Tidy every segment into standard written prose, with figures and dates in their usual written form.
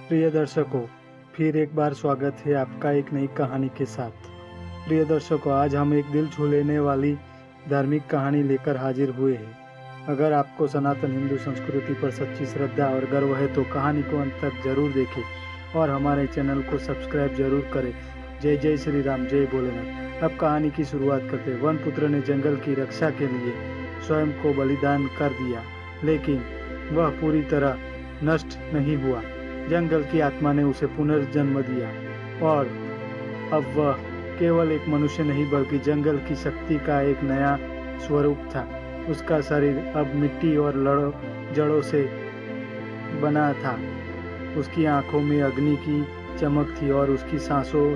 प्रिय दर्शकों, फिर एक बार स्वागत है आपका एक नई कहानी के साथ। प्रिय दर्शकों, आज हम एक दिल छू लेने वाली धार्मिक कहानी लेकर हाजिर हुए हैं। अगर आपको सनातन हिंदू संस्कृति पर सच्ची श्रद्धा और गर्व है तो कहानी को अंत तक जरूर देखें और हमारे चैनल को सब्सक्राइब जरूर करें। जय जय श्री राम, जय भोलेनाथ। अब कहानी की शुरुआत करते हैं। वन पुत्र ने जंगल की रक्षा के लिए स्वयं को बलिदान कर दिया, लेकिन वह पूरी तरह नष्ट नहीं हुआ। जंगल की आत्मा ने उसे पुनर्जन्म दिया और अब वह केवल एक मनुष्य नहीं बल्कि जंगल की शक्ति का एक नया स्वरूप था। उसका शरीर अब मिट्टी और जड़ों से बना था। उसकी आंखों में अग्नि की चमक थी और उसकी सांसों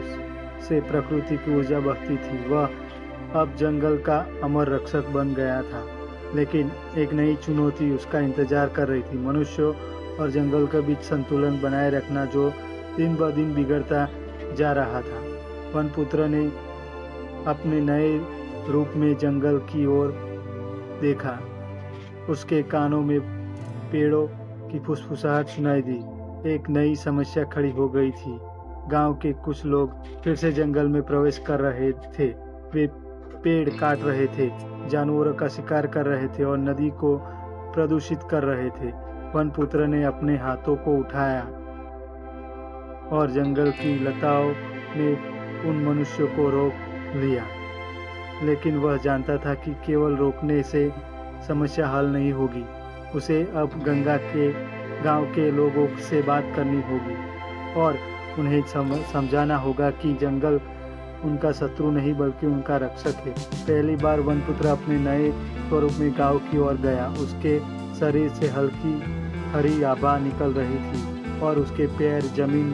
से प्रकृति की ऊर्जा बहती थी। वह अब जंगल का अमर रक्षक बन गया था, लेकिन एक नई चुनौती उसका इंतजार कर रही थी। मनुष्यों और जंगल के बीच संतुलन बनाए रखना जो दिन ब दिन बिगड़ता जा रहा था। वनपुत्र ने अपने नए रूप में जंगल की ओर देखा। उसके कानों में पेड़ों की फुसफुसाहट सुनाई दी। एक नई समस्या खड़ी हो गई थी। गांव के कुछ लोग फिर से जंगल में प्रवेश कर रहे थे। वे पेड़ काट रहे थे, जानवरों का शिकार कर रहे थे और नदी को प्रदूषित कर रहे थे। वनपुत्र ने अपने हाथों को उठाया और जंगल की लताओं ने उन मनुष्यों को रोक लिया, लेकिन वह जानता था कि केवल रोकने से समस्या हल नहीं होगी। उसे अब गंगा के गांव के लोगों से बात करनी होगी और उन्हें समझाना होगा कि जंगल उनका शत्रु नहीं बल्कि उनका रक्षक है। पहली बार वनपुत्र अपने नए स्वरूप में गांव की ओर गया। उसके शरीर से हल्की हरी आभा निकल रही थी और उसके पैर जमीन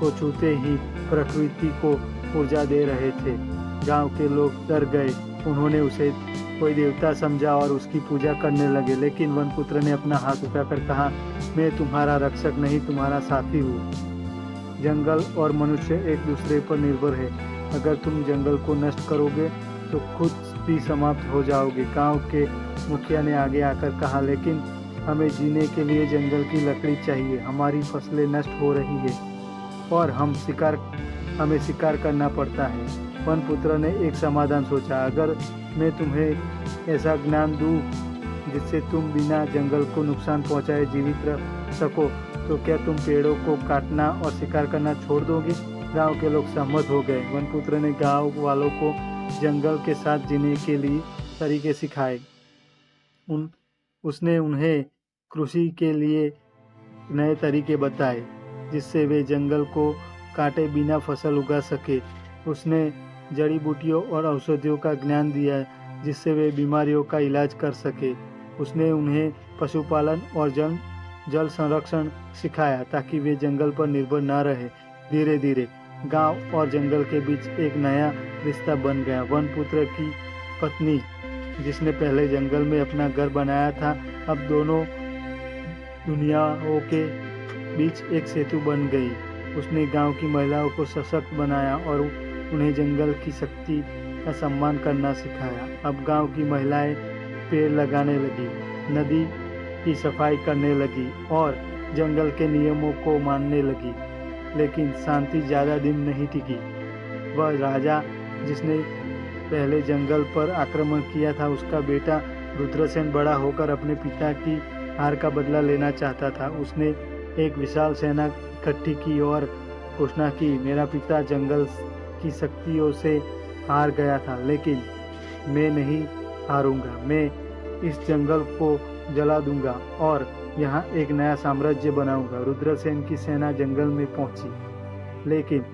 को छूते ही प्रकृति को ऊर्जा दे रहे थे। गांव के लोग डर गए। उन्होंने उसे कोई देवता समझा और उसकी पूजा करने लगे, लेकिन वनपुत्र ने अपना हाथ उठाकर कहा, मैं तुम्हारा रक्षक नहीं, तुम्हारा साथी हूँ। जंगल और मनुष्य एक दूसरे पर निर्भर है। अगर तुम जंगल को नष्ट करोगे तो खुद भी समाप्त हो जाओगे। गांव के मुखिया ने आगे आकर कहा, लेकिन हमें जीने के लिए जंगल की लकड़ी चाहिए। हमारी फसलें नष्ट हो रही है और हमें शिकार करना पड़ता है। वनपुत्र ने एक समाधान सोचा, अगर मैं तुम्हें ऐसा ज्ञान दूं जिससे तुम बिना जंगल को नुकसान पहुंचाए जीवित रह सको, तो क्या तुम पेड़ों को काटना और शिकार करना छोड़ दोगे? गांव के लोग सहमत हो गए। वनपुत्र ने गांव वालों को जंगल के साथ जीने के लिए तरीके सिखाए। उसने उन्हें कृषि के लिए नए तरीके बताए जिससे वे जंगल को काटे बिना फसल उगा सके। उसने जड़ी बूटियों और औषधियों का ज्ञान दिया जिससे वे बीमारियों का इलाज कर सके। उसने उन्हें पशुपालन और जल संरक्षण सिखाया ताकि वे जंगल पर निर्भर न रहे। धीरे धीरे गांव और जंगल के बीच एक नया रिश्ता बन गया। वनपुत्र की पत्नी, जिसने पहले जंगल में अपना घर बनाया था, अब दोनों दुनियाओं के बीच एक सेतु बन गई। उसने गांव की महिलाओं को सशक्त बनाया और उन्हें जंगल की शक्ति का सम्मान करना सिखाया। अब गांव की महिलाएं पेड़ लगाने लगी, नदी की सफाई करने लगी और जंगल के नियमों को मानने लगी। लेकिन शांति ज़्यादा दिन नहीं टिकी। वह राजा जिसने पहले जंगल पर आक्रमण किया था, उसका बेटा रुद्रसेन बड़ा होकर अपने पिता की हार का बदला लेना चाहता था। उसने एक विशाल सेना इकट्ठी की और घोषणा की, मेरा पिता जंगल की शक्तियों से हार गया था, लेकिन मैं नहीं हारूंगा। मैं इस जंगल को जला दूंगा और यहाँ एक नया साम्राज्य बनाऊंगा। रुद्रसेन की सेना जंगल में पहुंची, लेकिन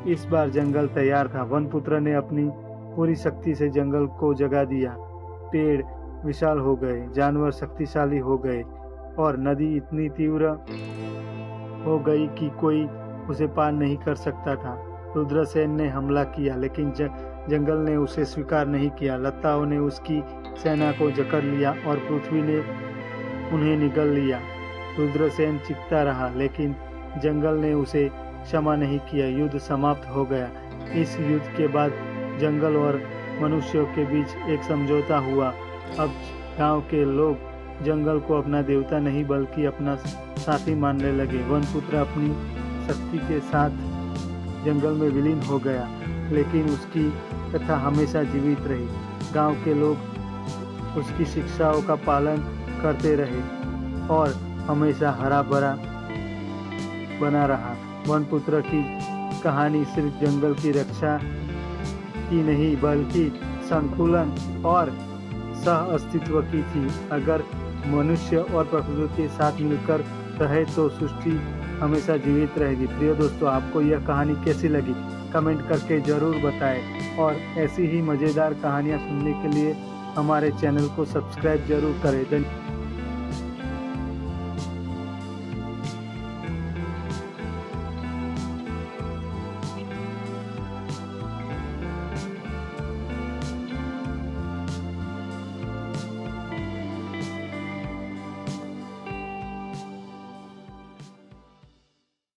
इस बार जंगल तैयार था। वनपुत्र ने अपनी पूरी शक्ति से जंगल को जगा दिया। पेड़ विशाल हो गए, जानवर शक्तिशाली हो गए और नदी इतनी तीव्र हो गई कि कोई उसे पार नहीं कर सकता था। रुद्रसेन ने हमला किया, लेकिन जंगल ने उसे स्वीकार नहीं किया। लताओं ने उसकी सेना को जकड़ लिया और पृथ्वी ने उन्हें निगल लिया। रुद्रसेन चीखता रहा, लेकिन जंगल ने उसे क्षमा नहीं किया। युद्ध समाप्त हो गया। इस युद्ध के बाद जंगल और मनुष्यों के बीच एक समझौता हुआ। अब गांव के लोग जंगल को अपना देवता नहीं बल्कि अपना साथी मानने लगे। वनपुत्र अपनी शक्ति के साथ जंगल में विलीन हो गया, लेकिन उसकी कथा हमेशा जीवित रही। गांव के लोग उसकी शिक्षाओं का पालन करते रहे और हमेशा हरा भरा बना रहा। वनपुत्र की कहानी सिर्फ जंगल की रक्षा की नहीं बल्कि संतुलन और सह अस्तित्व की थी। अगर मनुष्य और प्रकृति के साथ मिलकर रहे तो सृष्टि हमेशा जीवित रहेगी। प्रिय दोस्तों, आपको यह कहानी कैसी लगी कमेंट करके ज़रूर बताएं और ऐसी ही मज़ेदार कहानियाँ सुनने के लिए हमारे चैनल को सब्सक्राइब जरूर करें।